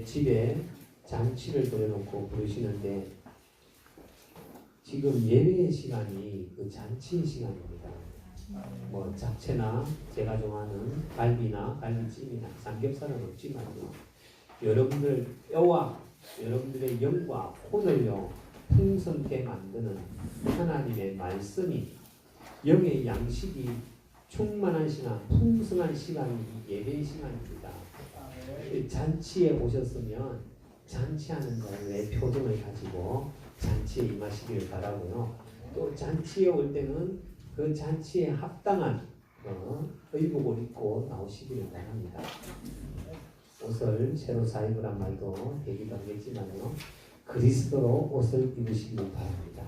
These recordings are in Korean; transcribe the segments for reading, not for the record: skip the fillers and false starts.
집에 잔치를 돌려놓고 부르시는데 지금 예배의 시간이 그 잔치의 시간입니다. 뭐 잡채나 제가 좋아하는 갈비나 갈비찜이나 삼겹살은 없지만요. 여러분들 뼈와 여러분들의 영과 혼을요 풍성케 만드는 하나님의 말씀이 영의 양식이 충만한 시간, 풍성한 시간이 예배의 시간입니다. 잔치에 오셨으면 잔치하는 자의 표정을 가지고 잔치에 임하시기를 바라고요. 또 잔치에 올 때는 그 잔치에 합당한 의복을 입고 나오시기를 바랍니다. 옷을 새로 사입으란 말도 되기도 하겠지만요. 그리스도로 옷을 입으시기를 바랍니다.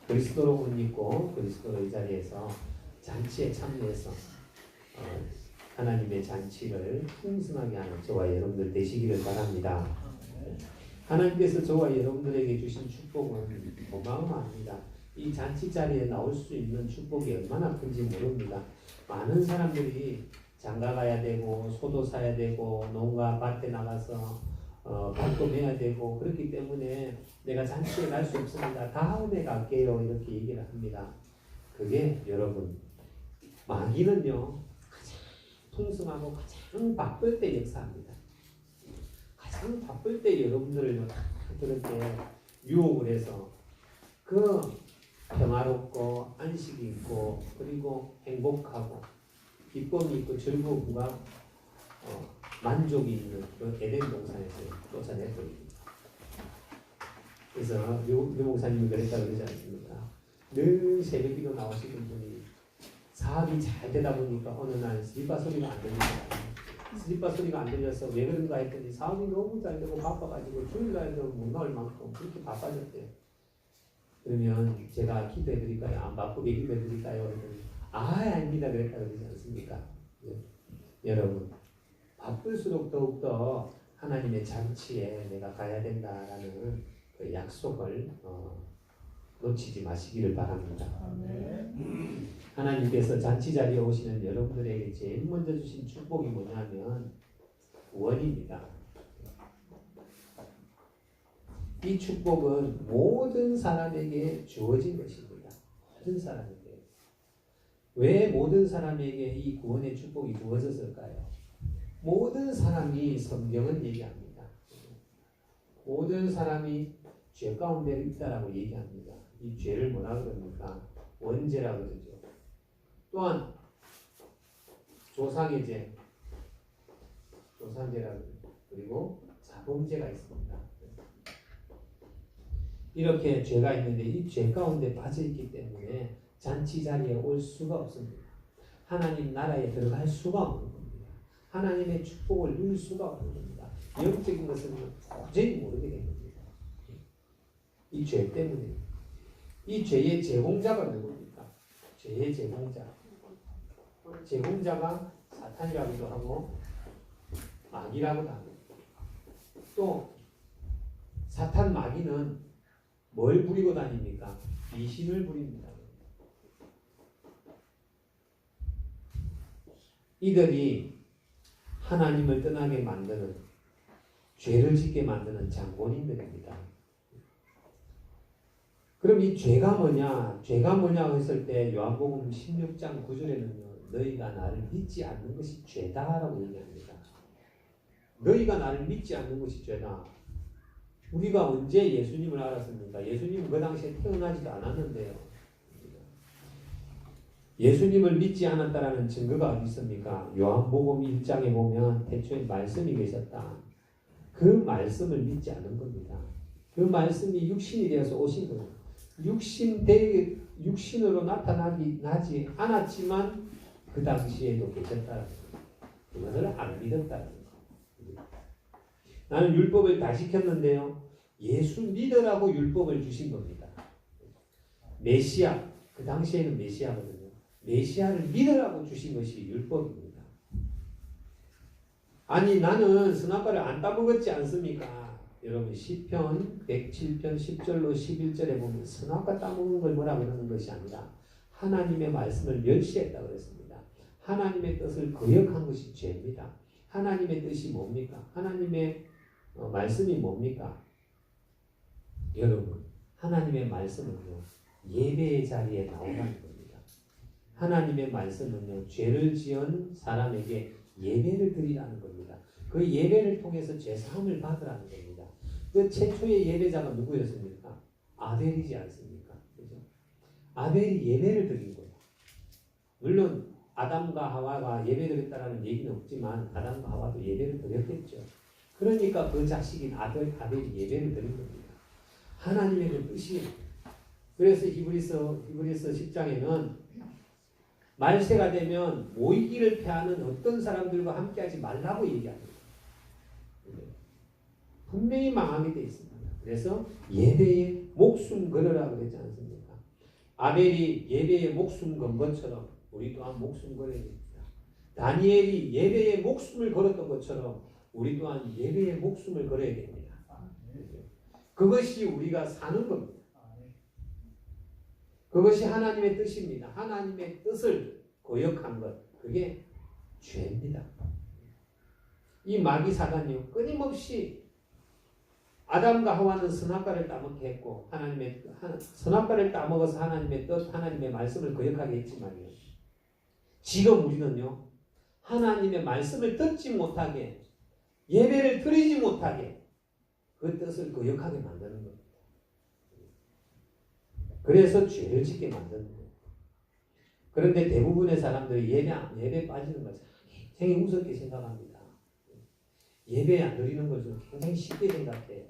그리스도로 옷 입고 그리스도로 이 자리에서 잔치에 참여해서 하나님의 잔치를 풍성하게 하는 저와 여러분들 되시기를 바랍니다. 하나님께서 저와 여러분들에게 주신 축복은 어마어마합니다. 이 잔치 자리에 나올 수 있는 축복이 얼마나 큰지 모릅니다. 많은 사람들이 장가 가야 되고 소도 사야 되고 농가 밭에 나가서 밭도 매야 되고 그렇기 때문에 내가 잔치에 갈 수 없습니다. 다음에 갈게요 이렇게 얘기를 합니다. 그게 여러분 마귀는요 가장 풍성하고 가장 바쁠 때 역사합니다. 가장 바쁠 때 여러분들을 그렇게 유혹을 해서 그 평화롭고 안식이 있고 그리고 행복하고 기쁨이 있고 즐거움과 만족이 있는 그 에덴 동산에서 쫓아내버립니다. 그래서 류 목사님이 그랬다고 그러지 않습니까? 늘 새벽기도 나오시던 분이 사업이 잘 되다 보니까 어느 날 스리파 소리가 안 들립니다. 스리파 소리가 안 들려서 왜 그런가 했더니 사업이 너무 잘 되고 바빠가지고 주일날도 못 나올 만큼 그렇게 바빠졌대요. 그러면 제가 기도해 드릴까요? 안 바쁘게 기도해 드릴까요? 그랬더니 아닙니다. 그랬다고 그러지 않습니까? 여러분 바쁠수록 더욱더 하나님의 잔치에 내가 가야 된다라는 그 약속을 놓치지 마시기를 바랍니다. 하나님께서 잔치 자리에 오시는 여러분들에게 제일 먼저 주신 축복이 뭐냐면 구원입니다. 이 축복은 모든 사람에게 주어진 것입니다. 모든 사람에게. 왜 모든 사람에게 이 구원의 축복이 주어졌을까요? 모든 사람이 성경은 얘기합니다. 모든 사람이 죄 가운데 있다라고 얘기합니다. 이 죄를 뭐라 그럽니까? 원죄라고 그러죠. 또한 조상의 죄, 조상죄라고 그러죠. 그리고 자범죄가 있습니다. 이렇게 죄가 있는데 이 죄 가운데 빠져 있기 때문에 잔치 자리에 올 수가 없습니다. 하나님 나라에 들어갈 수가 없는 겁니다. 하나님의 축복을 누릴 수가 없는 겁니다. 영적인 것은 도저히 모르게 된 겁니다. 이 죄 때문에. 이 죄의 제공자가 누굽니까? 죄의 제공자. 제공자가 사탄이라고도 하고 마귀라고도 합니다. 또 사탄 마귀는 뭘 부리고 다닙니까? 귀신을 부립니다. 이들이 하나님을 떠나게 만드는 죄를 짓게 만드는 장본인들입니다. 그럼 이 죄가 뭐냐? 죄가 뭐냐 했을 때 요한복음 16장 9절에는요. 너희가 나를 믿지 않는 것이 죄다라고 얘기합니다. 너희가 나를 믿지 않는 것이 죄다. 우리가 언제 예수님을 알았습니까? 예수님은 그 당시에 태어나지도 않았는데요. 예수님을 믿지 않았다라는 증거가 어디 있습니까? 요한복음 1장에 보면 태초에 말씀이 계셨다. 그 말씀을 믿지 않은 겁니다. 그 말씀이 육신이 되어서 오신 겁니다. 육신으로 나지 않았지만 그 당시에도 계셨다는 겁니다. 그것을 안 믿었다는 겁니다. 나는 율법을 다 지켰는데요. 예수 믿으라고 율법을 주신 겁니다. 메시아, 그 당시에는 메시아거든요. 메시아를 믿으라고 주신 것이 율법입니다. 아니 나는 선악과를 안 따먹었지 않습니까? 여러분 시편 107편 10절로 11절에 보면 선악과 따먹는 걸 뭐라 그러는 것이 아니라 하나님의 말씀을 멸시했다고 그랬습니다. 하나님의 뜻을 거역한 것이 죄입니다. 하나님의 뜻이 뭡니까? 하나님의 말씀이 뭡니까? 여러분, 하나님의 말씀은요, 예배의 자리에 나오라는 겁니다. 하나님의 말씀은요, 죄를 지은 사람에게 예배를 드리라는 겁니다. 그 예배를 통해서 죄사함을 받으라는 겁니다. 그 최초의 예배자가 누구였습니까? 아벨이지 않습니까? 그죠? 아벨이 예배를 드린 거예요. 물론 아담과 하와가 예배드렸다라는 얘기는 없지만 아담과 하와도 예배를 드렸겠죠. 그러니까 그 자식인 아벨이 예배를 드린 겁니다. 하나님의 그 뜻이. 그래서 히브리서 10장에는 말세가 되면 모이기를 패하는 어떤 사람들과 함께하지 말라고 얘기합니다. 분명히 망하게 돼 있습니다. 그래서 예배에 목숨 걸으라고 그랬지 않습니까? 아벨이 예배에 목숨 건 것처럼 우리 또한 목숨 걸어야 됩니다. 다니엘이 예배에 목숨을 걸었던 것처럼 우리 또한 예배에 목숨을 걸어야 됩니다. 그것이 우리가 사는 겁니다. 그것이 하나님의 뜻입니다. 하나님의 뜻을 거역한 것, 그게 죄입니다. 이 마귀 사단이요, 끊임없이 아담과 하와는 선악과를 따먹게 했고 선악과를 따먹어서 하나님의 뜻, 하나님의 말씀을 거역하게 했지만요, 지금 우리는요, 하나님의 말씀을 듣지 못하게, 예배를 드리지 못하게 그 뜻을 거역하게 만드는 겁니다. 그래서 죄를 짓게 만드는 거예요. 그런데 대부분의 사람들이 예배 빠지는 것을 굉장히 우습게 생각합니다. 예배 안 드리는 것을 굉장히 쉽게 생각해요.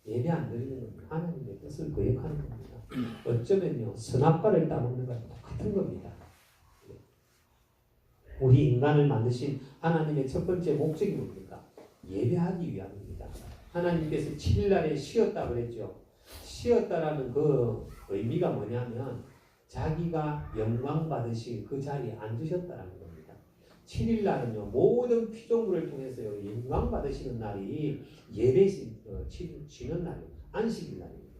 예배 안 드리는 건 하나님의 뜻을 거역하는 겁니다. 어쩌면요, 선악과를 따먹는 것과 똑같은 겁니다. 우리 인간을 만드신 하나님의 첫 번째 목적이 뭡니까? 예배하기 위함입니다. 하나님께서 7일날에 쉬었다 그랬죠. 쉬었다라는 그 의미가 뭐냐면 자기가 영광 받으실 그 자리에 앉으셨다라는 겁니다. 7일날은요, 모든 피조물을 통해서요, 영광 받으시는 날이 예배 쉬는 날이에요. 안식일 날입니다.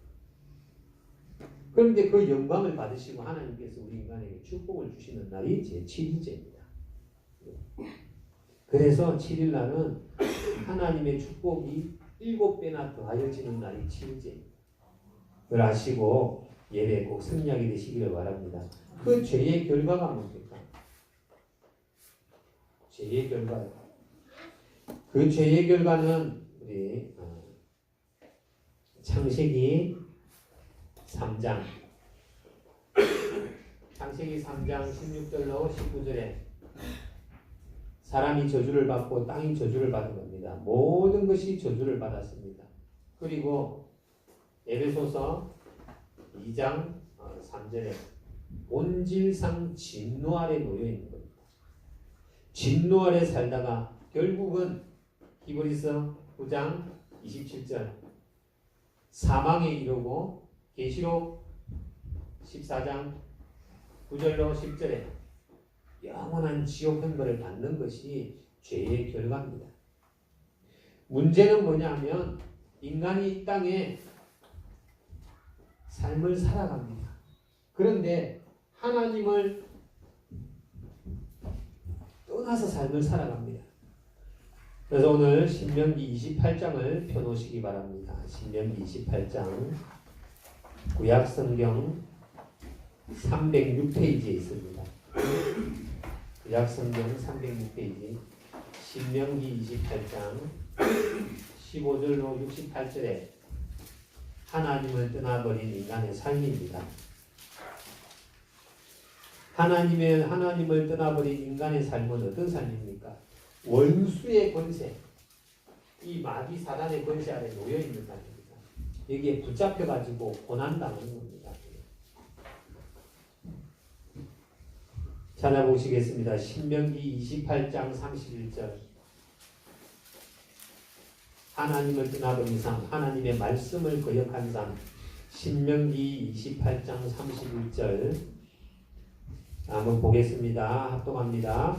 그런데 그 영광을 받으시고 하나님께서 우리 인간에게 축복을 주시는 날이 제7일째입니다. 그래서 7일날은 하나님의 축복이 7배나 더하여지는 날이 7일째입니다. 그걸 아시고 예배 꼭 승리하게 되시기를 바랍니다. 그 죄의 결과가 뭡니까? 죄의 결과. 그 죄의 결과는 우리 창세기 3장 16절로 19절에 사람이 저주를 받고 땅이 저주를 받은 겁니다. 모든 것이 저주를 받았습니다. 그리고 에베소서 2장 3절에 본질상 진노 아래 놓여 있는 겁니다. 진노 아래 살다가 결국은 히브리서 9장 27절 사망에 이르고 계시록 14장 9절로 10절에 영원한 지옥 형벌을 받는 것이 죄의 결과입니다. 문제는 뭐냐면 인간이 이 땅에 삶을 살아갑니다. 그런데 하나님을 떠나서 삶을 살아갑니다. 그래서 오늘 신명기 28장을 펴놓으시기 바랍니다. 신명기 28장 구약성경 306페이지에 있습니다. 구약성경 306페이지 신명기 28장 15절로 68절에 하나님을 떠나버린 인간의 삶입니다. 하나님을 떠나버린 인간의 삶은 어떤 삶입니까? 원수의 권세, 이 마귀 사단의 권세 아래 놓여있는 삶입니다. 여기에 붙잡혀가지고 고난당하는 겁니다. 찾아보시겠습니다. 신명기 28장 31절 하나님을 떠나버린 삶, 하나님의 말씀을 거역한 삶. 신명기 28장 31절 한번 보겠습니다. 합독합니다.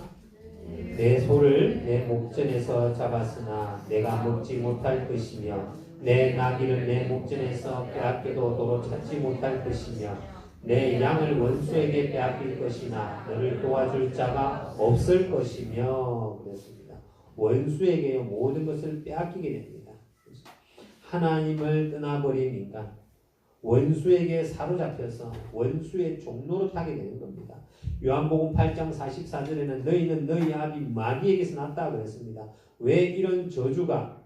내 소를 내 목전에서 잡았으나 내가 먹지 못할 것이며 내 나귀를 내 목전에서 빼앗겨도 도로 찾지 못할 것이며 내 양을 원수에게 빼앗길 것이나 너를 도와줄 자가 없을 것이며 그랬습니다. 원수에게 모든 것을 빼앗기게 됩니다. 하나님을 떠나버린 인간, 원수에게 사로잡혀서 원수의 종로로 타게 되는 겁니다. 요한복음 8장 44절에는 너희는 너희 아비 마귀에게서 났다 그랬습니다. 왜 이런 저주가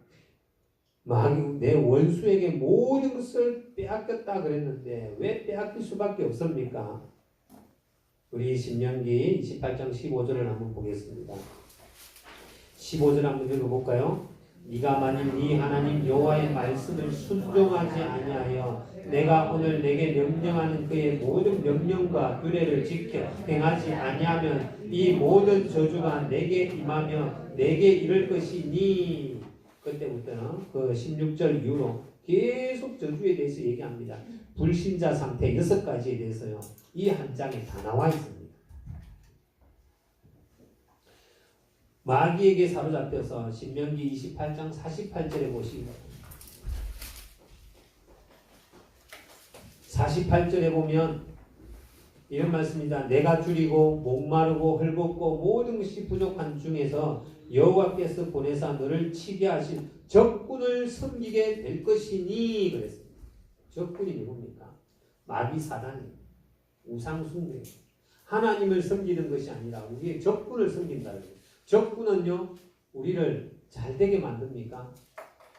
내 원수에게 모든 것을 빼앗겼다 그랬는데 왜 빼앗길 수밖에 없습니까? 우리 신명기 28장 15절을 한번 보겠습니다. 15절 한번 읽어볼까요? 네가 만일 네 하나님 여호와의 말씀을 순종하지 아니하여 내가 오늘 내게 명령하는 그의 모든 명령과 규례를 지켜 행하지 아니하면 이 모든 저주가 내게 임하며 내게 이를 것이니. 그때부터는 그 16절 이후로 계속 저주에 대해서 얘기합니다. 불신자 상태 6가지에 대해서요. 이 한 장에 다 나와 있습니다. 마귀에게 사로잡혀서 신명기 28장 48절에 보시면 48절에 보면 이런 말씀입니다. 내가 줄이고 목마르고 헐벗고 모든 것이 부족한 중에서 여호와께서 보내사 너를 치게 하신 적군을 섬기게 될 것이니 그랬습니다. 적군이 누굽니까? 마귀 사단이 우상숭배 하나님을 섬기는 것이 아니라 우리의 적군을 섬긴다는 거예요. 적군은요 우리를 잘되게 만듭니까?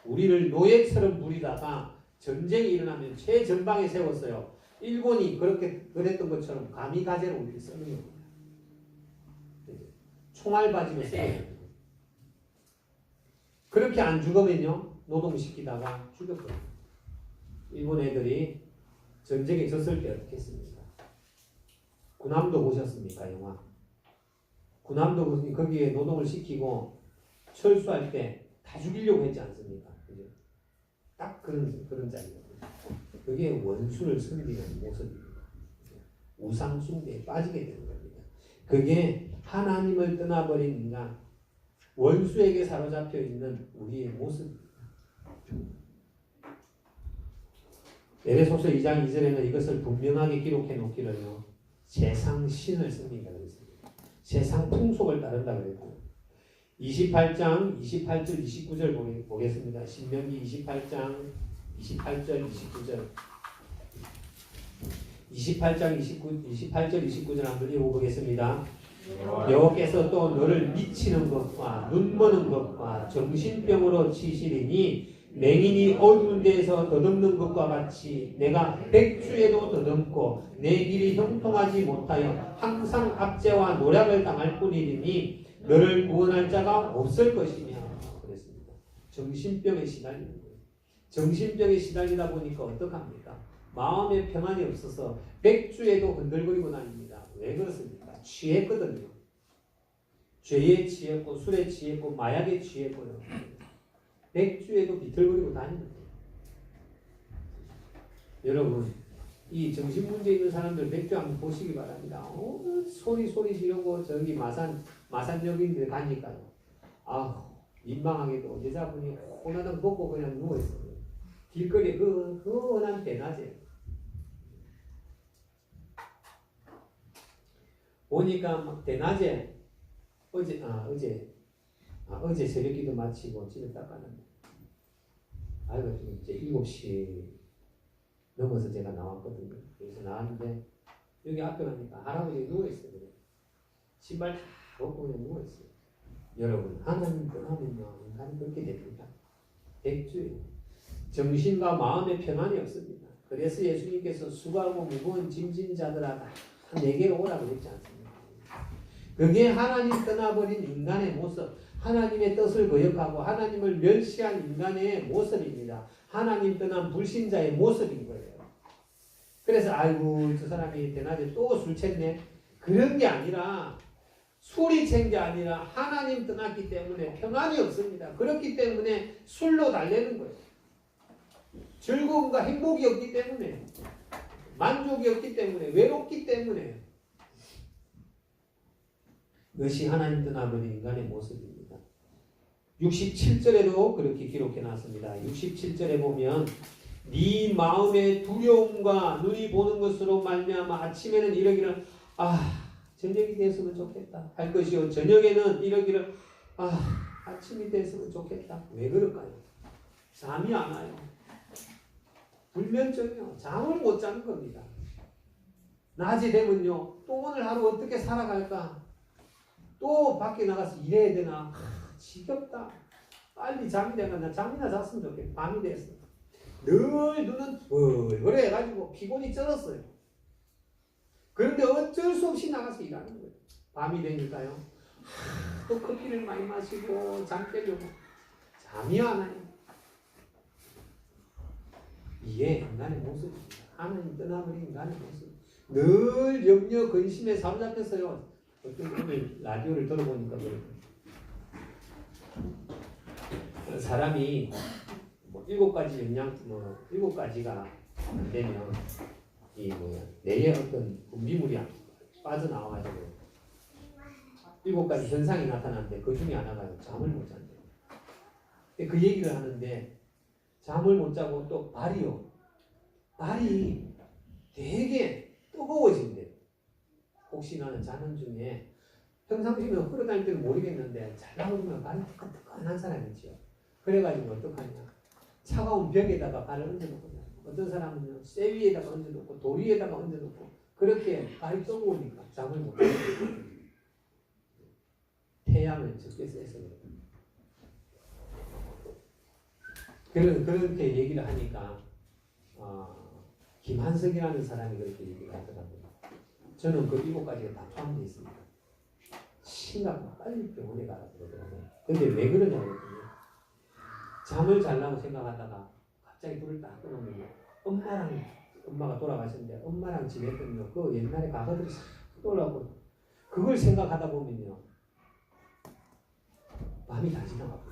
우리를 노예처럼 부리다가 전쟁이 일어나면 최전방에 세웠어요. 일본이 그랬던 것처럼 가미가제로 우리를 쓰는 겁니다. 총알 바지로 쓰는 그렇게 안 죽으면요 노동시키다가 죽였거든요. 일본 애들이 전쟁에 졌을 때 어떻게 했습니까? 군함도 보셨습니까? 영화 군함도 거기에 노동을 시키고 철수할 때 다 죽이려고 했지 않습니까? 그죠? 딱 그런 자리거든요. 그게 원수를 섬기는 모습입니다. 우상 숭배에 빠지게 되는 겁니다. 그게 하나님을 떠나버린 인간, 원수에게 사로잡혀 있는 우리의 모습입니다. 에베소서 2장 2절에는 이것을 분명하게 기록해 놓기를요. 세상 신을 섬긴다 그랬습니다. 세상 풍속을 따른다 그랬고 28장 28절 29절 보겠습니다. 신명기 28장 28절 29절 28장 28절 29절 한번 읽어보겠습니다. 여호와께서 또 너를 미치는 것과 눈머는 것과 정신병으로 치시리니 맹인이 어두운 데에서 더듬는 것과 같이 내가 백주에도 더듬고 내 길이 형통하지 못하여 항상 압제와 노략을 당할 뿐이니 너를 구원할 자가 없을 것이냐 그랬습니다. 정신병에 시달리는 거예요. 정신병에 시달리다 보니까 어떡합니까? 마음에 평안이 없어서 백주에도 흔들거리고 다닙니다. 왜 그렇습니까? 취했거든요. 죄에 취했고 술에 취했고 마약에 취했고요. 백주에도 비틀거리고 다니는 거예요. 여러분 이 정신문제 있는 사람들 백주 한번 보시기 바랍니다. 소리 지르고 저기 마산역인데 가니까요. 민망하게도 여자분이 호나당 벗고 그냥 누워있어요. 길거리에 그 흔한 대낮에 보니까 막 대낮에 어제 새벽기도 마치고 집에 딱 가는데 아이고 지금 이제 7시 넘어서 제가 나왔거든요. 그래서 나왔는데 여기 앞에 가니까 할아버지가 누워있어요. 신발 다 벗고 그냥 누워있어요. 여러분 하나님 떠나면요 인간이 그렇게 됩니다. 백주예요. 정신과 마음의 평안이 없습니다. 그래서 예수님께서 수고하고 무거운 짐진 자들아 다 내게로 오라고 그랬지 않습니까? 그게 하나님 떠나버린 인간의 모습, 하나님의 뜻을 거역하고 하나님을 멸시한 인간의 모습입니다. 하나님 떠난 불신자의 모습인 거예요. 그래서 아이고 저 사람이 대낮에 또 술 챘네 그런 게 아니라 술이 챈 게 아니라 하나님 떠났기 때문에 평안이 없습니다. 그렇기 때문에 술로 달래는 거예요. 즐거움과 행복이 없기 때문에 만족이 없기 때문에 외롭기 때문에 그것이 하나님 떠나버린 인간의 모습입니다. 67절에도 그렇게 기록해 놨습니다. 67절에 보면 네 마음의 두려움과 눈이 보는 것으로 말미암아 아침에는 이러기를 저녁이 됐으면 좋겠다 할 것이요 저녁에는 이러기를 아침이 됐으면 좋겠다. 왜 그럴까요? 잠이 안 와요. 불면증이요. 잠을 못 자는 겁니다. 낮이 되면요. 또 오늘 하루 어떻게 살아갈까? 또 밖에 나가서 일해야 되나? 지겹다. 빨리 잠이 되면 나 잠이나 잤으면 좋겠다. 밤이 됐어. 늘 눈은 벌벌 해가지고 피곤이 쩔었어요. 그런데 어쩔 수 없이 나가서 일하는 거예요. 밤이 되니까요. 또 커피를 많이 마시고 잠 깨려고 잠이 안 와요. 이게 인간의 모습입니다. 하나님 떠나버린 인간의 모습. 늘 염려 근심에 사로잡혔어요. 어떤 오늘 라디오를 들어보니까 사람이 뭐 7가지 영양 7가지가 안 되면 이 뇌에 어떤 분비물이 빠져나와가지고 7가지 현상이 나타나는데 그 중에 하나가 잠을 못 잔대요. 그 얘기를 하는데 잠을 못 자고 또 발이 되게 뜨거워진대요. 혹시 나는 자는 중에 평상시면 흘러다닐 때는 모르겠는데 자려고 보면 발이 뜨끈뜨끈한 사람이 있죠. 그래가지고 어떡하냐. 차가운 벽에다가 발을 얹어놓고 어떤 사람은 쇠 위에다가 얹어놓고 돌 위에다가 얹어놓고 그렇게 발이 뜨거우니까 잠을 못 자요. 태양을 적게 쐬서 그렇게 얘기를 하니까 김한석이라는 사람이 그렇게 얘기를 하더라고요. 저는 그 7가지가 다 포함되어 있습니다. 심각하면 빨리 병원에 가라 그러더라고요. 근데 왜 그러냐고 했더니 잠을 자려고 생각하다가 갑자기 불을 딱 끄놓으면 엄마가 돌아가셨는데 엄마랑 지냈던 그 옛날에 과거들이 싹 떠올라고 그걸 생각하다 보면요 밤이 다 지나가고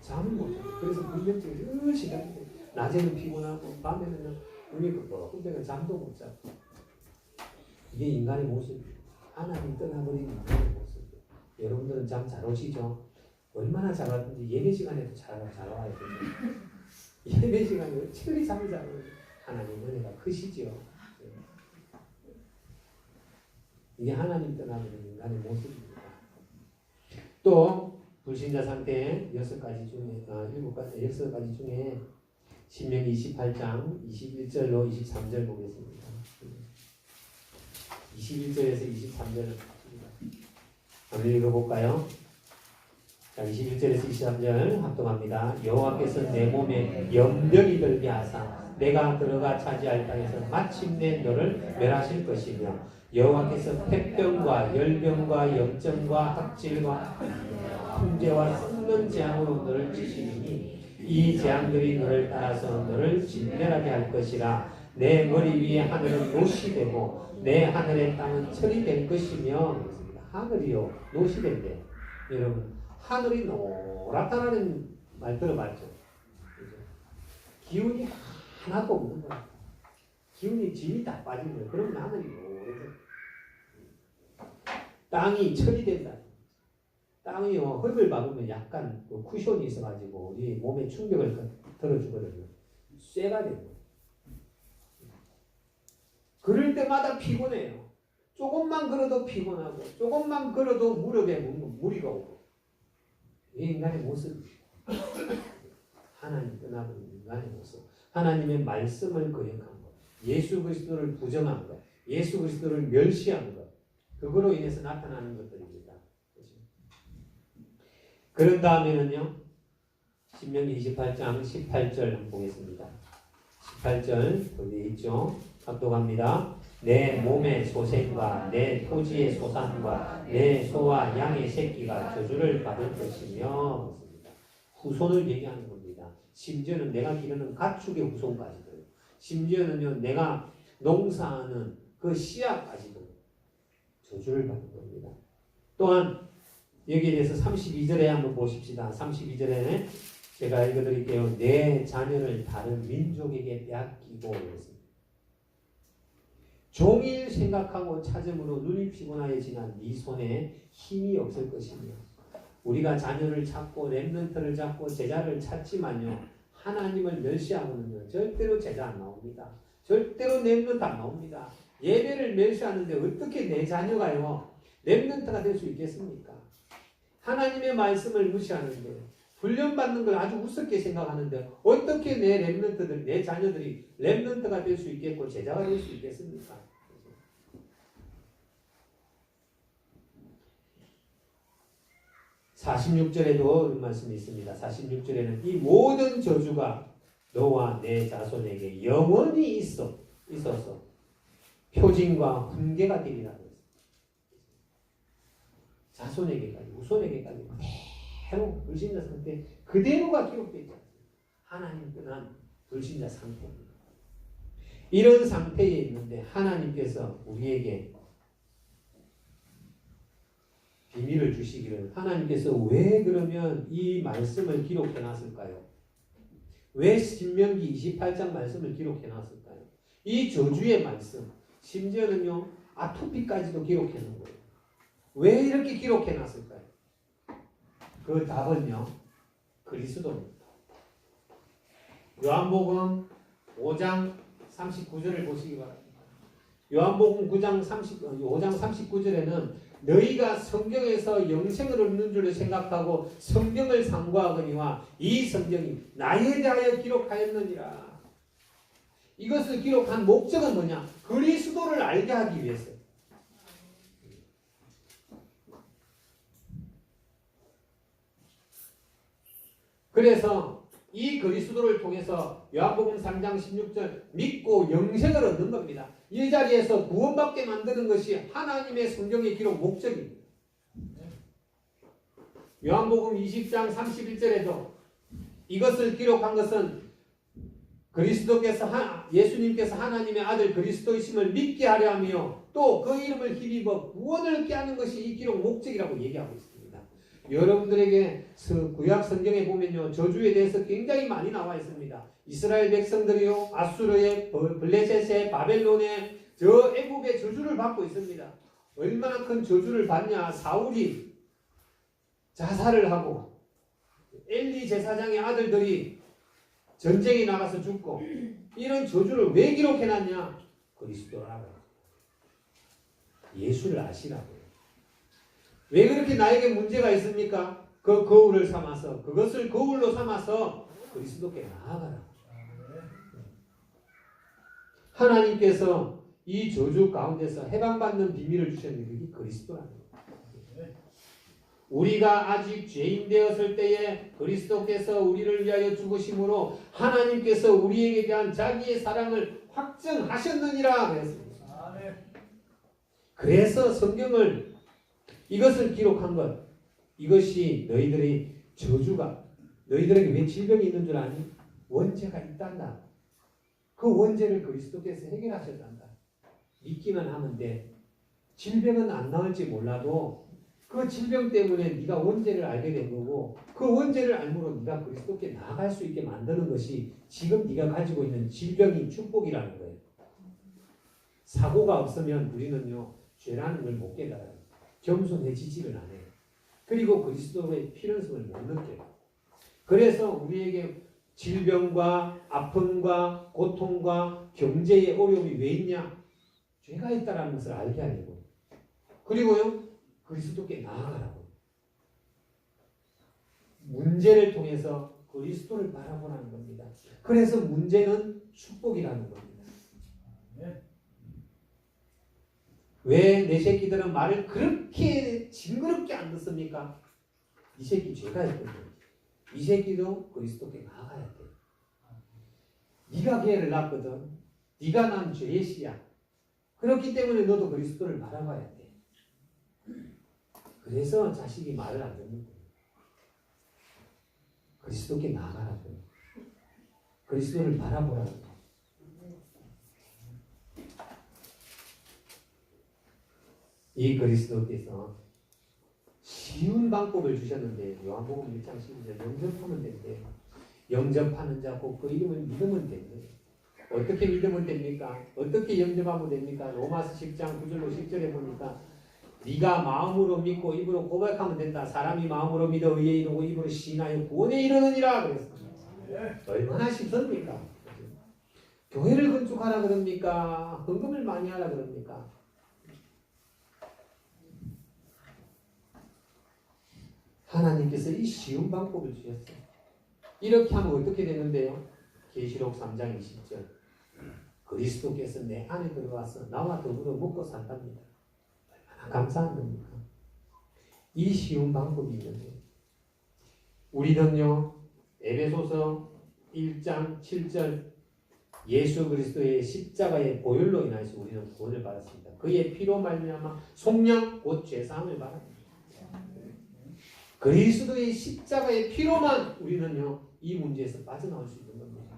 잠을 못 자요. 그래서 불면증이 늘 시작돼요. 낮에는 피곤하고 밤에는 눈이 끄덕끄덕 잠도 못 자고. 이게 인간의 모습이에요. 하나님 떠나버린 인간의 모습. 여러분들은 잠 잘 오시죠? 얼마나 잘 왔든지 예배 시간에도 잘 와야 돼요. 예배 시간에 어찌 잠이 잘 오는지 하나님 은혜가 크시죠. 이게 하나님 떠나버린 인간의 모습입니다. 또 불신자 상태의 6가지 중에 6가지 중에 신명기 28장 21절로 23절 보겠습니다. 21절에서 23절을 한번 읽어볼까요? 자, 21절에서 23절 합동합니다. 여호와께서 내 몸에 염병이 들게 하사 내가 들어가 차지할 땅에서 마침내 너를 멸하실 것이며 여호와께서 폐병과 열병과 염증과 학질과 풍제와 썩는 재앙으로 너를 치시리니 이 재앙들이 너를 따라서 너를 진멸하게 할 것이라. 내 머리 위에 하늘은 노시 되고 내 하늘의 땅은 철이 될 것이며. 하늘이요 노시 된대. 여러분 하늘이 노랗다는 말 들어봤죠? 기운이 하나도 없는 거야. 기운이 진이 다 빠진 거예요. 그러면 하늘이 노랗게. 땅이 철이 된다. 땅이요 흙을 박으면 약간 그 쿠션이 있어가지고 우리 몸에 충격을 들어주거든요. 쇠가 되는 거예요. 그럴 때마다 피곤해요. 조금만 걸어도 피곤하고 조금만 걸어도 무릎에 무리가 오고. 이게 인간의 모습입니다. 하나님 떠나버린 인간의 모습. 하나님의 말씀을 거역한 것. 예수 그리스도를 부정한 것. 예수 그리스도를 멸시한 것. 그거로 인해서 나타나는 것들입니다. 그런 다음에는요. 신명기 28장 18절 한번 보겠습니다. 18절 거기에 있죠. 합독합니다. 내 몸의 소생과 내 토지의 소산과 내 소와 양의 새끼가 저주를 받을 것이며. 후손을 얘기하는 겁니다. 심지어는 내가 기르는 가축의 후손까지도, 심지어는요 내가 농사하는 그 씨앗까지도 저주를 받는 겁니다. 또한 여기에 대해서 32절에 한번 보십시다. 32절에 제가 읽어드릴게요. 내 자녀를 다른 민족에게 빼앗기고 그랬습니다. 종일 생각하고 찾음으로 눈이 피곤하여지나 네 손에 힘이 없을 것이며. 우리가 자녀를 찾고 렘넌트를 찾고 제자를 찾지만요 하나님을 멸시하고는요 절대로 제자 안 나옵니다. 절대로 렘넌트 안 나옵니다. 예배를 멸시하는데 어떻게 내 자녀가요 렘넌트가 될 수 있겠습니까? 하나님의 말씀을 무시하는데 훈련받는 걸 아주 우습게 생각하는데 어떻게 내 렘넌트들, 내 자녀들이 렘넌트가 될 수 있겠고 제자가 될 수 있겠습니까? 46절에도 이런 말씀이 있습니다. 46절에는 이 모든 저주가 너와 내 자손에게 영원히 있어서 표징과 훈계가 되리라 그랬어요. 자손에게까지, 후손에게까지 그대로 불신자 상태 그대로가 기록되어 있잖아요. 하나님 떠난 불신자 상태입니다. 이런 상태에 있는데 하나님께서 우리에게 비밀을 주시기를 하나님께서 왜 그러면 이 말씀을 기록해 놨을까요? 왜 신명기 28장 말씀을 기록해 놨을까요? 이 저주의 말씀 심지어는요 아토피까지도 기록해 놓은 거예요. 왜 이렇게 기록해 놨을까요? 그 답은요 그리스도입니다. 요한복음 5장 39절을 보시기 바랍니다. 요한복음 5장 39절에는 너희가 성경에서 영생을 얻는 줄을 생각하고 성경을 상고하거니와 이 성경이 나에 대하여 기록하였느니라. 이것을 기록한 목적은 뭐냐? 그리스도를 알게 하기 위해서. 그래서 이 그리스도를 통해서 요한복음 3장 16절 믿고 영생을 얻는 겁니다. 이 자리에서 구원받게 만드는 것이 하나님의 성경의 기록 목적입니다. 요한복음 20장 31절에도 이것을 기록한 것은 예수님께서 하나님의 아들 그리스도이심을 믿게 하려 하며 또 그 이름을 힘입어 구원을 얻게 하는 것이 이 기록 목적이라고 얘기하고 있습니다. 여러분들에게 구약 성경에 보면요 저주에 대해서 굉장히 많이 나와 있습니다. 이스라엘 백성들이요 아수르의 블레셋의 바벨론의 저 애국의 저주를 받고 있습니다. 얼마나 큰 저주를 받냐. 사울이 자살을 하고 엘리 제사장의 아들들이 전쟁에 나가서 죽고 이런 저주를 왜 기록해놨냐? 그리스도라고. 예수를 아시라고요. 왜 그렇게 나에게 문제가 있습니까? 그 거울을 삼아서 그것을 거울로 삼아서 그리스도께 나아가라. 하나님께서 이 저주 가운데서 해방받는 비밀을 주셨는데 그게 그리스도라는 거예요. 우리가 아직 죄인 되었을 때에 그리스도께서 우리를 위하여 죽으심으로 하나님께서 우리에게 대한 자기의 사랑을 확증하셨느니라 그랬습니다. 그래서 성경을 이것을 기록한 것, 이것이 너희들이 저주가 너희들에게 왜 질병이 있는 줄 아니? 원죄가 있단다. 그 원죄를 그리스도께서 해결하셨단다. 믿기만 하면 돼. 질병은 안 나을지 몰라도 그 질병 때문에 네가 원죄를 알게 된 거고 그 원죄를 알므로 네가 그리스도께 나아갈 수 있게 만드는 것이 지금 네가 가지고 있는 질병이 축복이라는 거예요. 사고가 없으면 우리는요 죄라는 걸 못 깨달아요. 겸손해지지를 않아요. 그리고 그리스도의 필연성을 못 느껴요. 그래서 우리에게 질병과 아픔과 고통과 경제의 어려움이 왜 있냐? 죄가 있다는 것을 알게 하려고. 그리고요 그리스도께 나아가라고. 문제를 통해서 그리스도를 바라보라는 겁니다. 그래서 문제는 축복이라는 겁니다. 왜 내 새끼들은 말을 그렇게 징그럽게 안 듣습니까? 이 새끼 죄가 있거든. 이 새끼도 그리스도께 나아가야 돼. 네가 걔를 낳거든. 네가 난 죄의 씨야. 그렇기 때문에 너도 그리스도를 바라봐야 돼. 그래서 자식이 말을 안 듣는 거예요. 그리스도께 나아가라고. 그리스도를 바라보라고. 이 그리스도께서 쉬운 방법을 주셨는데 요한복음 1장 12절 영접하면 된대. 영접하는 자 곧 그 이름을 믿으면 된대. 어떻게 믿으면 됩니까? 어떻게 영접하면 됩니까? 로마서 10장 9절로 10절에 보니까 네가 마음으로 믿고 입으로 고백하면 된다. 사람이 마음으로 믿어 의에 이르고 입으로 시인하여 구원에 이르느니라 그랬습니다. 얼마나 쉽습니까? 교회를 건축하라 그럽니까? 헌금을 많이 하라 그럽니까? 하나님께서 이 쉬운 방법을 주셨어요. 이렇게 하면 어떻게 되는데요? 계시록 3장 20절 그리스도께서 내 안에 들어와서 나와 더불어 먹고 산답니다. 얼마나 감사한 겁니까? 이 쉬운 방법이 있는데 우리는요 에베소서 1장 7절 예수 그리스도의 십자가의 보혈로 인하여서 우리는 구원을 받았습니다. 그의 피로 말미암아 속량 곧 죄사함을 받았습니다. 그리스도의 십자가의 피로만 우리는요 이 문제에서 빠져나올 수 있는 겁니다.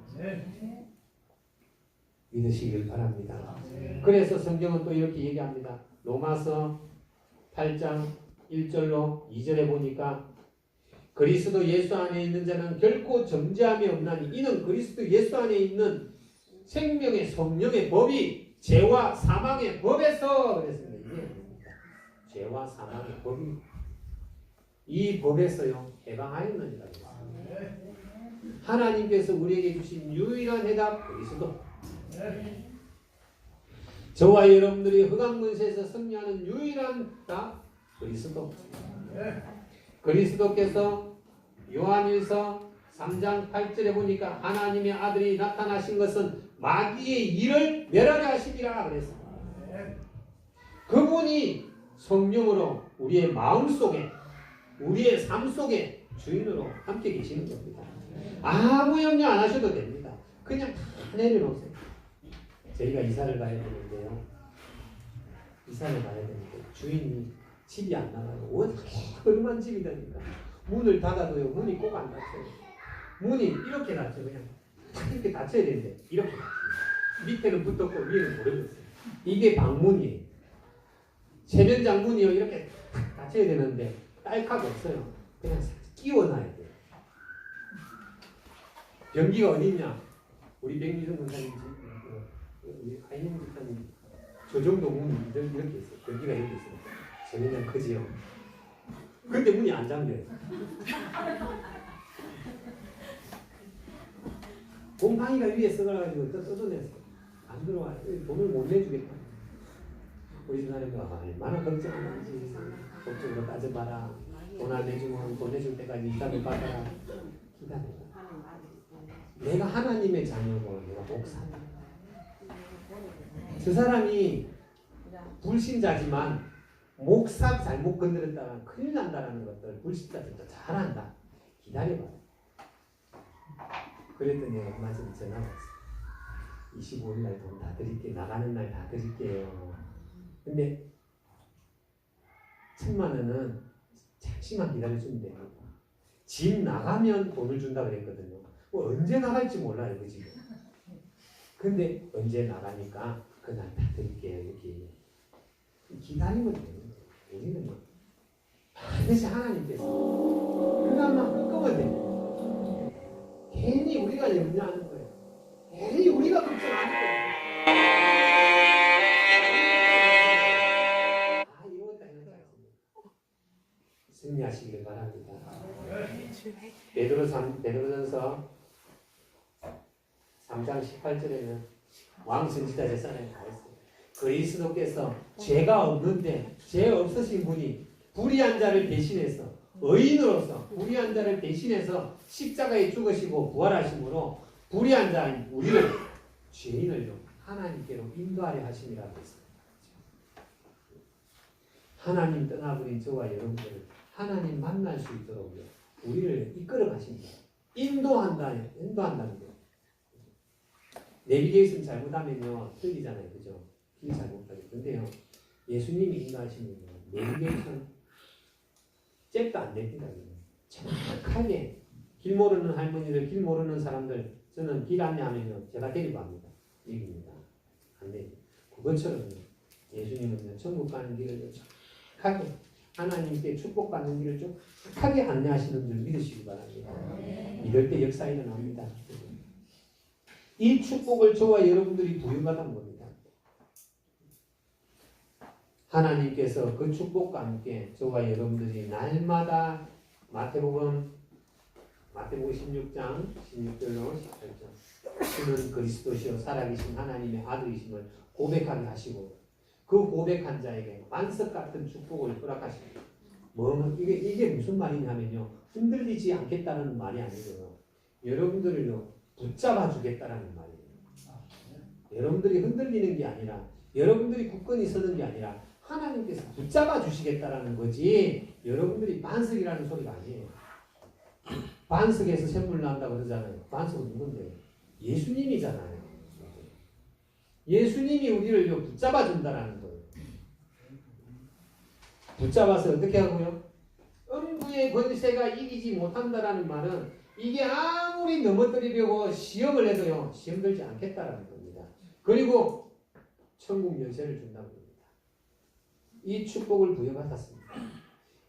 믿으시길 바랍니다. 그래서 성경은 또 이렇게 얘기합니다. 로마서 8장 1절로 2절에 보니까 그리스도 예수 안에 있는 자는 결코 정죄함이 없나니 이는 그리스도 예수 안에 있는 생명의 성령의 법이 죄와 사망의 법에서 그랬습니다. 이게 죄와 사망의 법이 이 법에서요 해방하였느니라. 하나님께서 우리에게 주신 유일한 해답 그리스도. 저와 여러분들이 흑암문세에서 승리하는 유일한 답 그리스도. 그리스도께서 요한일서 3장 8절에 보니까 하나님의 아들이 나타나신 것은 마귀의 일을 멸하게 하시리라 그랬습니다. 그분이 성령으로 우리의 마음속에 우리의 삶 속에 주인으로 함께 계시는 겁니다. 아무 염려 안 하셔도 됩니다. 그냥 다 내려놓으세요. 저희가 이사를 가야 되는데요. 이사를 가야 되는데 주인이 집이 안 나가요. 워낙에 허름한 집이다니까 문을 닫아도요 문이 꼭 안 닫혀요. 문이 이렇게 닫혀요. 그냥 이렇게 닫혀야 되는데 이렇게 닫혀요. 밑에는 붙었고 위에는 모르겠어요. 이게 방문이에요. 세면장 문이요 이렇게 닫혀야 되는데 딸깍 없어요. 그냥 끼워놔야 돼요. 변기가 어디냐? 우리 백미선 권사님 우리 하이님 권사님 저 정도 문이 이렇게 있어요. 변기가 이렇게 있어요. 세면장 크지요. 근데 문이 안 잠겨요. 곰팡이가 위에 썩어가지고 뜯어냈어. 안 들어와요. 돈을 못 내주겠다. 우리 집사님과 얼마나 걱정하는지 걱정으로 따져봐라. 돈 안 내주면 돈 내줄 때까지 이사를 받아라. 기다려. 내가 하나님의 자녀고 내가 목사다. 저 사람이 불신자지만 목사 잘못 건드렸다가 큰일 난다는 것들 불신자들도 잘 안다. 기다려봐. 그랬더니 얼마 전에 전화가 왔어요. 25일 날 돈 다 드릴게요. 나가는 날 다 드릴게요. 근데 1,000만 원은 잠시만 기다려주면 돼요. 집 나가면 돈을 준다 그랬거든요. 뭐 언제 나갈지 몰라요 그 집은. 근데 언제 나가니까 그날 다 드릴게요 이렇게 기다리면 돼요. 우리는 뭐 반드시 하나님께서 그날만 끄면 돼요. 괜히 우리가 염려하는 거예요. 괜히 우리가 걱정하는 거예요. 승리하시기를 바랍니다. 베드로전서 3장 18절에는 왕 선지자 제사장이 다 했어요. 그리스도께서 죄가 없는데 죄 없으신 분이 불의한 자를 대신해서 의인으로서 불의한 자를 대신해서 십자가에 죽으시고 부활하심으로 불의한 자인 우리를 죄인을 하나님께로 인도하려 하심이라고 했습니다. 하나님 떠나버린 저와 여러분들을 하나님 만날 수 있도록 우리를 이끌어 가십니다. 인도한다는 거예요. 내비게이션 잘못하면요 틀리잖아요, 그죠? 길 잘못하게. 근데요 예수님이 인도하시면요 내비게이션 잽도 안 됩니다. 정확하게 길 모르는 할머니들, 길 모르는 사람들 저는 길 안내하면요 제가 데리고 갑니다. 여기입니다. 안 돼요. 그것처럼요 예수님은요 천국 가는 길을 정확하게 하나님께 축복받는 길을 정확하게 안내하시는 줄 믿으시기 바랍니다. 이럴 때 역사 일어납니다. 이 축복을 저와 여러분들이 부여받은 겁니다. 하나님께서 그 축복과 함께 저와 여러분들이 날마다 마태복음 16장 16절로 18절 주는 그리스도시요 살아계신 하나님의 아들이심을 고백하게 하시고 그 고백한 자에게 만석 같은 축복을 허락하십니다. 이게 무슨 말이냐면요. 흔들리지 않겠다는 말이 아니고요. 여러분들을요, 붙잡아 주겠다라는 말이에요. 여러분들이 흔들리는 게 아니라, 여러분들이 굳건히 서는 게 아니라, 하나님께서 붙잡아 주시겠다라는 거지, 여러분들이 반석이라는 소리가 아니에요. 반석에서 샘물 난다고 그러잖아요. 반석은 누군데요? 예수님이잖아요. 예수님이 우리를 붙잡아 준다라는 거예요. 붙잡아서 어떻게 하고요? 음부의 권세가 이기지 못한다라는 말은 이게 아무리 넘어뜨리려고 시험을 해도요, 시험 들지 않겠다라는 겁니다. 그리고 천국 열쇠를 준다는 겁니다. 이 축복을 부여받았습니다.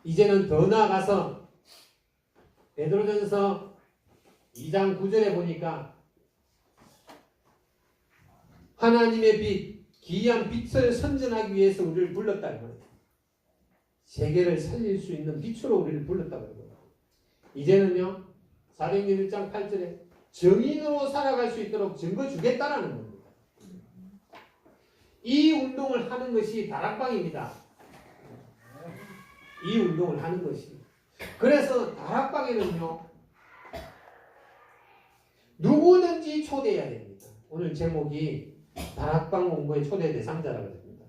이제는 더 나아가서 베드로전서 2장 9절에 보니까 하나님의 빛, 기이한 빛을 선전하기 위해서 우리를 불렀다는 거예요. 세계를 살릴 수 있는 빛으로 우리를 불렀다고 그러고요. 이제는요, 사도행전 1장 8절에 정인으로 살아갈 수 있도록 증거 주겠다라는 겁니다. 이 운동을 하는 것이 다락방입니다. 이 운동을 하는 것이. 그래서 다락방에는요, 누구든지 초대해야 됩니다. 오늘 제목이 다락방 공부의 초대 대상자라고 합니다.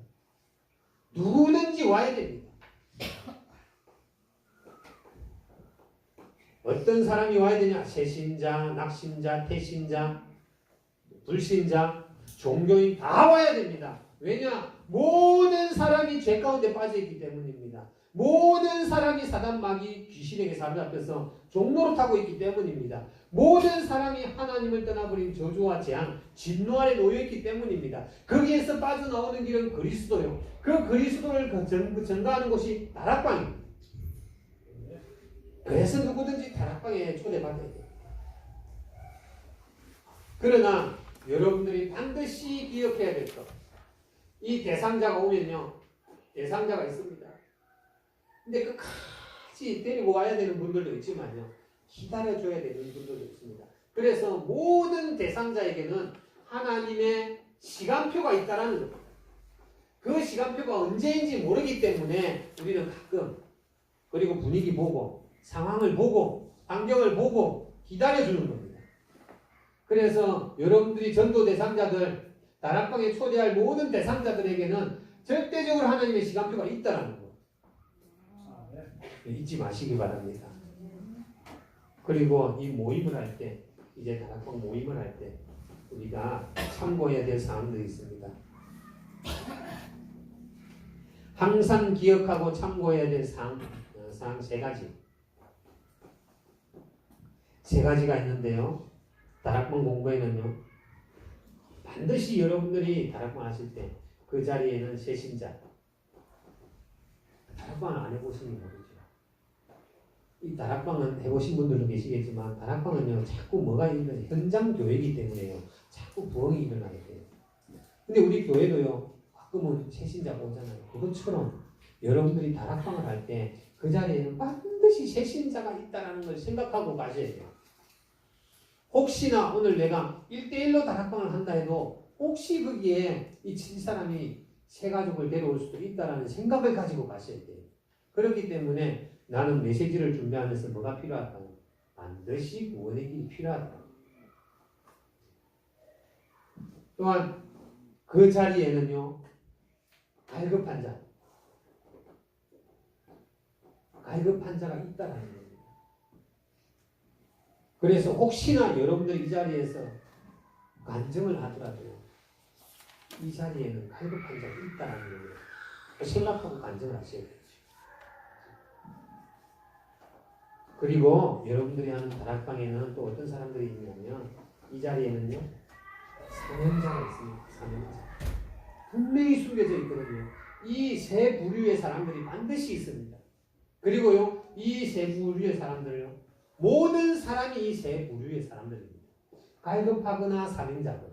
누구든지 와야 됩니다. 어떤 사람이 와야 되냐? 새신자, 낙신자, 태신자, 불신자, 종교인 다 와야 됩니다. 왜냐? 모든 사람이 죄 가운데 빠져있기 때문입니다. 모든 사람이 사단 마귀 귀신에게 사로잡혀서 종로로 타고 있기 때문입니다. 모든 사람이 하나님을 떠나버린 저주와 재앙, 진노 아래 놓여있기 때문입니다. 거기에서 빠져나오는 길은 그리스도요. 그 그리스도를 전가하는 곳이 다락방입니다. 그래서 누구든지 다락방에 초대받아야 돼요. 그러나 여러분들이 반드시 기억해야 될 것. 이 대상자가 오면요. 대상자가 있습니다. 근데 끝까지 데리고 와야 되는 분들도 있지만요. 기다려줘야 되는 분들도 있습니다. 그래서 모든 대상자에게는 하나님의 시간표가 있다라는 겁니다. 그 시간표가 언제인지 모르기 때문에 우리는 가끔 그리고 분위기 보고 상황을 보고 환경을 보고 기다려주는 겁니다. 그래서 여러분들이 전도 대상자들, 다락방에 초대할 모든 대상자들에게는 절대적으로 하나님의 시간표가 있다라는 거. 잊지 마시기 바랍니다. 그리고 이 모임을 할 때, 이제 다락방 모임을 할 때 우리가 참고해야 될 사항들이 있습니다. 항상 기억하고 참고해야 될 사항 세 가지. 세 가지가 있는데요. 다락방 공부에는요. 반드시 여러분들이 다락방 하실 때 그 자리에는 새신자. 다락방을 안 해보시는 모르죠. 이 다락방은 해보신 분들도 계시겠지만 다락방은요. 자꾸 뭐가 있는 현장 교회이기 때문에요. 자꾸 부흥이 일어나게 돼요. 근데 우리 교회도요. 가끔은 새신자가 오잖아요. 그것처럼 여러분들이 다락방을 할 때 그 자리에는 반드시 새신자가 있다는 걸 생각하고 가셔야 돼요. 혹시나 오늘 내가 1대1로 다락방을 한다 해도 혹시 거기에 이 사람이 새 가족을 데려올 수도 있다는 생각을 가지고 가셔야 돼요. 그렇기 때문에 나는 메시지를 준비하면서 뭐가 필요하다? 반드시 구원의 길이 필요하다. 또한 그 자리에는요. 갈급한 자가 있다는 겁니다. 그래서 혹시나 여러분들 이 자리에서 간증을 하더라도요. 이 자리에는 갈급한 자가 있다는 거예요. 생각하고 간증을 하셔야 되죠. 그리고 여러분들이 하는 다락방에는 또 어떤 사람들이 있냐면 이 자리에는요. 사명자가 있습니다. 사명자. 분명히 숨겨져 있거든요. 이 세 부류의 사람들이 반드시 있습니다. 그리고요. 이 세 부류의 사람들요. 모든 사람이 이 세 부류의 사람들입니다. 갈급하거나 사명자거나.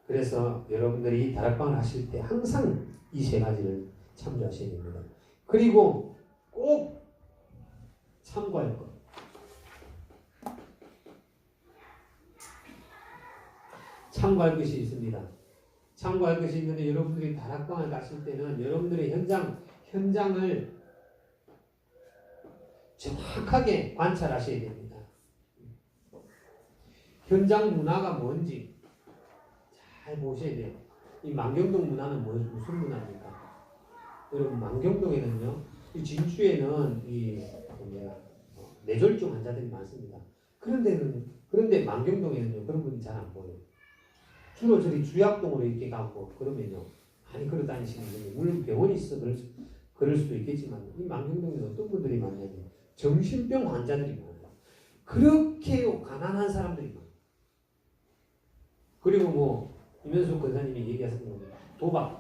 그래서 여러분들이 다락방을 하실 때 항상 이 세 가지를 참조하셔야 됩니다. 그리고 꼭 참고할 것. 참고할 것이 있습니다. 참고할 것이 있는데 여러분들이 다락방을 가실 때는 여러분들의 현장을 정확하게 관찰하셔야 됩니다. 현장 문화가 뭔지 잘 보셔야 돼요. 이 만경동 문화는 무슨 문화입니까? 여러분 만경동에는요, 이 진주에는 뇌졸중 환자들이 많습니다. 그런데 만경동에는요 그런 분이 잘 안 보여요. 주로 저기 주약동으로 이렇게 가고 그러면요 많이 걸어 다니시는 분이 물론 병원이 있어 그럴 수도 있겠지만 이 만경동에 어떤 분들이 많냐면 정신병 환자들이 많아요. 그렇게 가난한 사람들이 많아요. 그리고 뭐 이면수 권사님이 얘기하신 거 도박에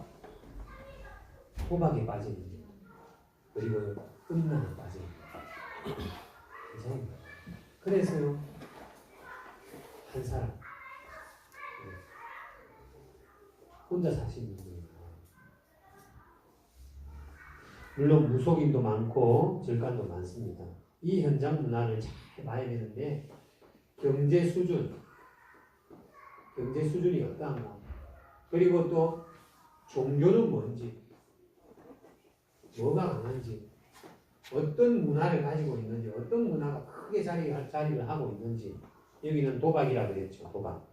빠져 있는 거, 그리고 음란에 빠져 있는 거. 그래서요 한 사람 혼자 사시는 분이 많아요. 물론 무속인도 많고 절간도 많습니다. 이 현장 문화를 잘 봐야 되는데 경제 수준이 어떠한가, 그리고 또 종교는 뭔지, 뭐가 강한지, 어떤 문화를 가지고 있는지, 어떤 문화가 크게 자리를 하고 있는지. 여기는 도박이라 그랬죠. 도박.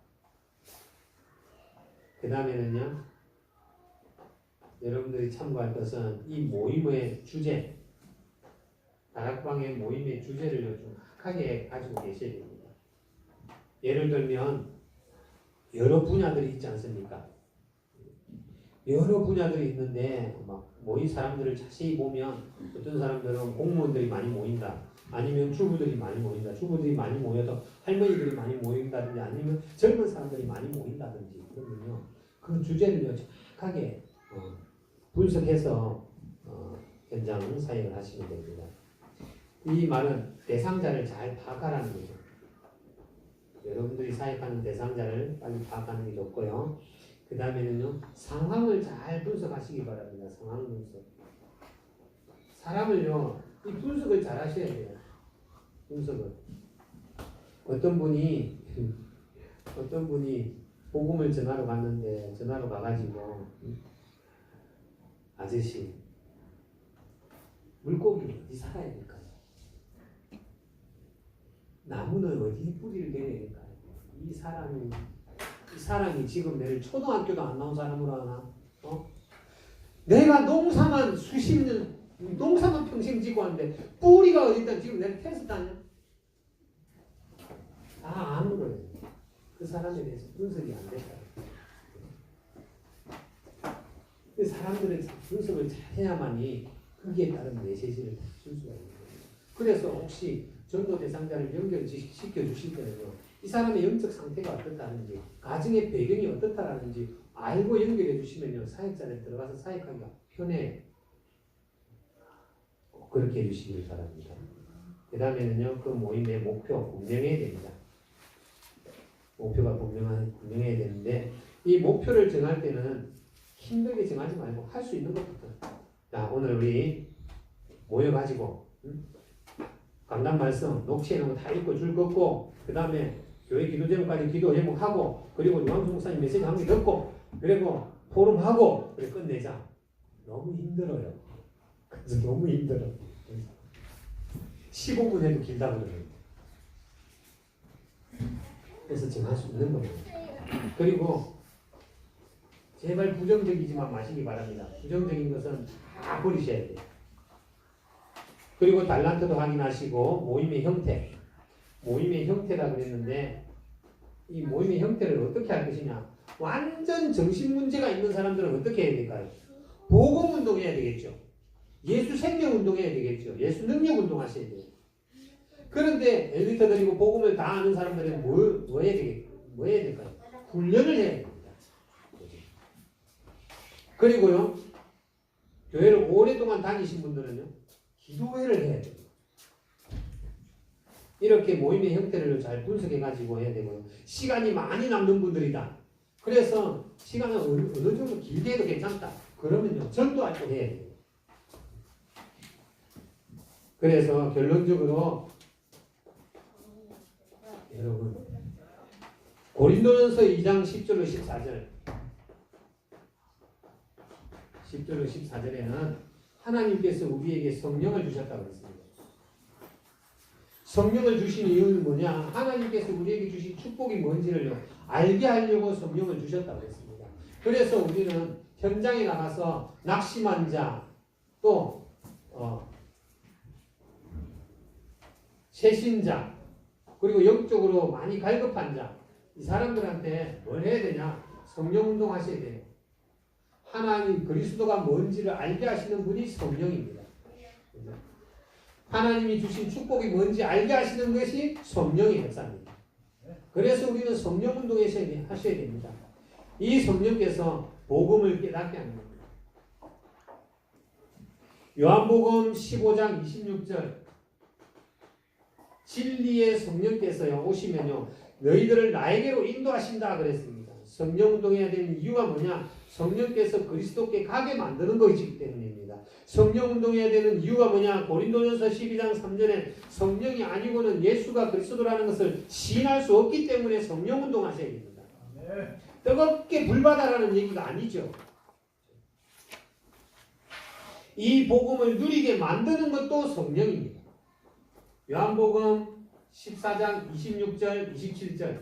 그 다음에는요, 여러분들이 참고할 것은 이 모임의 주제, 다락방의 모임의 주제를 정확하게 가지고 계셔야 됩니다. 예를 들면 여러 분야들이 있지 않습니까? 여러 분야들이 있는데 막 모인 사람들을 자세히 보면 어떤 사람들은 공무원들이 많이 모인다, 아니면 주부들이 많이 모인다, 주부들이 많이 모여서 할머니들이 많이 모인다든지, 아니면 젊은 사람들이 많이 모인다든지, 그러면요 그 주제를 정확하게 분석해서 현장 사역을 하시면 됩니다. 이 말은 대상자를 잘 파악하라는 거죠. 여러분들이 사역하는 대상자를 빨리 파악하는 게 좋고요. 그 다음에는요, 상황을 잘 분석하시기 바랍니다. 상황 분석. 사람을요, 이 분석을 잘 하셔야 돼요. 분석을. 어떤 분이 복음을 전하러 갔는데, 전하러 가가지고, 아저씨, 물고기 어디 살아야 될까요? 나무는 어디에 뿌리를 내려야 될까요? 이 사람이 지금 내를 초등학교도 안 나온 사람으로 하나? 내가 농사만 수십 년, 농사만 평생 짓고 하는데 뿌리가 어디 있다 지금 내가 테스트 하냐? 다 아는 거예요. 그 사람에 대해서 분석이 안 됐다. 그 사람들의 분석을 잘 해야만이 거기에 따른 메시지를 줄 수가 있는 거예요. 그래서 혹시 전도 대상자를 연결시켜 주실 때는요, 이 사람의 영적 상태가 어떻다는지, 가정의 배경이 어떻다라는지 알고 연결해 주시면요, 사역자를 들어가서 사역하기가 편해요. 그렇게 해주시길 바랍니다. 그 다음에는요, 그 모임의 목표 분명해야 됩니다. 목표가 분명해야 되는데, 이 목표를 정할 때는 힘들게 정하지 말고 할 수 있는 것부터. 자, 오늘 우리 모여가지고 강단 말씀 녹취해 놓은 거 다 읽고 줄 긋고, 그 다음에 교회 기도 제목까지 기도 제목하고, 그리고 유광수 목사님 메시지 한 개 듣고, 그리고 포럼하고, 그래 끝내자. 너무 힘들어요. 그래서 너무 힘들어. 15분 해도 길다고 그래요. 그래서 정할 수 있는 겁니다. 그리고 제발 부정적이지만 마시기 바랍니다. 부정적인 것은 다 버리셔야 돼요. 그리고 달란트도 확인하시고, 모임의 형태라 그랬는데, 이 모임의 형태를 어떻게 할 것이냐. 완전 정신문제가 있는 사람들은 어떻게 해야 될까요? 복음운동 해야 되겠죠. 예수 생명운동 해야 되겠죠. 예수 능력운동 하셔야 돼요. 그런데 엘리트 드리고 복음을 다 아는 사람들은 뭐 해야 될까요? 훈련을 해야 됩니다. 그리고요, 교회를 오랫동안 다니신 분들은요, 기도회를 해야 돼요. 이렇게 모임의 형태를 잘 분석해가지고 해야 되고요. 시간이 많이 남는 분들이다. 그래서 시간을 어느 정도 길게 해도 괜찮다. 그러면요, 전도할 때 해야 돼요. 그래서 결론적으로 여러분, 고린도전서 2장 10절로 14절 10절로 14절에는 하나님께서 우리에게 성령을 주셨다고 했습니다. 성령을 주신 이유는 뭐냐? 하나님께서 우리에게 주신 축복이 뭔지를 알게 하려고 성령을 주셨다고 했습니다. 그래서 우리는 현장에 나가서 낙심한 자, 또 새신자, 그리고 영적으로 많이 갈급한 자, 이 사람들한테 뭘 해야 되냐? 성령 운동 하셔야 돼요. 하나님 그리스도가 뭔지를 알게 하시는 분이 성령입니다. 하나님이 주신 축복이 뭔지 알게 하시는 것이 성령의 역사입니다. 그래서 우리는 성령 운동 하셔야 됩니다. 이 성령께서 복음을 깨닫게 하는 겁니다. 요한복음 15장 26절 진리의 성령께서요 오시면요 너희들을 나에게로 인도하신다 그랬습니다. 성령 운동해야 되는 이유가 뭐냐? 성령께서 그리스도께 가게 만드는 것이기 때문입니다. 성령 운동해야 되는 이유가 뭐냐? 고린도전서 12장 3절에 성령이 아니고는 예수가 그리스도라는 것을 시인할 수 없기 때문에 성령 운동하셔야 됩니다. 뜨겁게 불받아라는 얘기가 아니죠. 이 복음을 누리게 만드는 것도 성령입니다. 요한복음 14장 26절 27절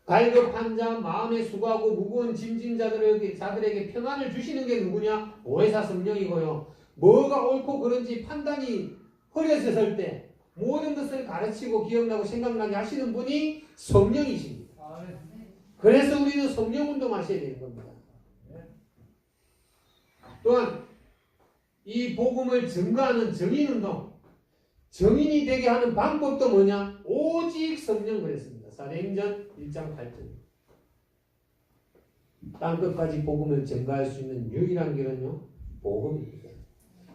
갈급한 자 마음에 수고하고 무거운 짐진 자들에게 평안을 주시는 게 누구냐? 보혜사 성령이고요. 뭐가 옳고 그른지 판단이 흐려졌을 때 모든 것을 가르치고 기억나고 생각나게 하시는 분이 성령이십니다. 그래서 우리는 성령 운동하셔야 되는 겁니다. 또한 이 복음을 증거하는 증인운동, 증인이 되게 하는 방법도 뭐냐? 오직 성령 그랬습니다. 사도행전 1장 8절. 땅끝까지 복음을 증거할 수 있는 유일한 길은요, 복음입니다.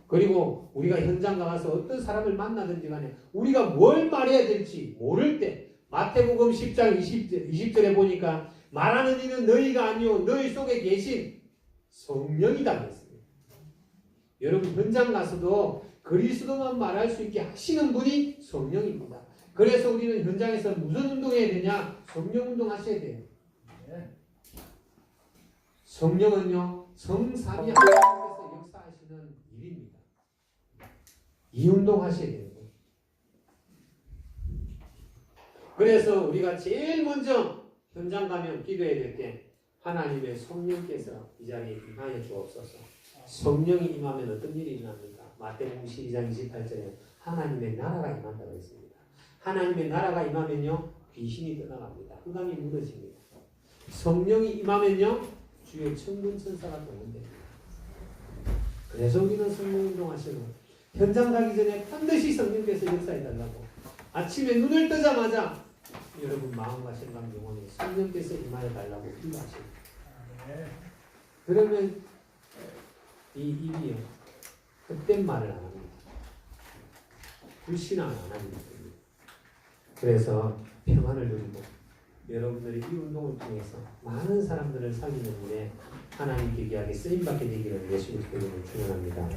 그리고 우리가 현장 가서 어떤 사람을 만나든지 간에 우리가 뭘 말해야 될지 모를 때 마태복음 10장 20절에 보니까 말하는 이는 너희가 아니요 너희 속에 계신 성령이다 그랬습니다. 여러분 현장 가서도 그리스도만 말할 수 있게 하시는 분이 성령입니다. 그래서 우리는 현장에서 무슨 운동해야 되냐? 성령 운동 하셔야 돼요. 성령은요 성삼위 하나님께서 역사하시는 일입니다. 이 운동 하셔야 돼요. 그래서 우리가 제일 먼저 현장 가면 기도해야 될 게 하나님의 성령께서 이 자리에 임하여 주옵소서. 성령이 임하면 어떤 일이 일어납니까? 마태복음 12장 28절에 하나님의 나라가 임한다고 했습니다. 하나님의 나라가 임하면요 귀신이 떠나갑니다. 흑암이 무너집니다. 성령이 임하면요 주의 천군 천사가 동원됩니다. 그래서 우리는 성령 운동하시고 현장 가기 전에 반드시 성령께서 역사해달라고 아침에 눈을 뜨자마자 여러분 마음과 생각 영혼에 성령께서 임하여 달라고 기도하십니다. 그러면 이 일이요 헛된 말을 안 합니다. 불신앙을 안 합니다. 그래서 평안을 누리고 여러분들이 이 운동을 통해서 많은 사람들을 살리는 일에 하나님께 귀하게 쓰임받게 되기를 예수님의 이름으로 축원합니다.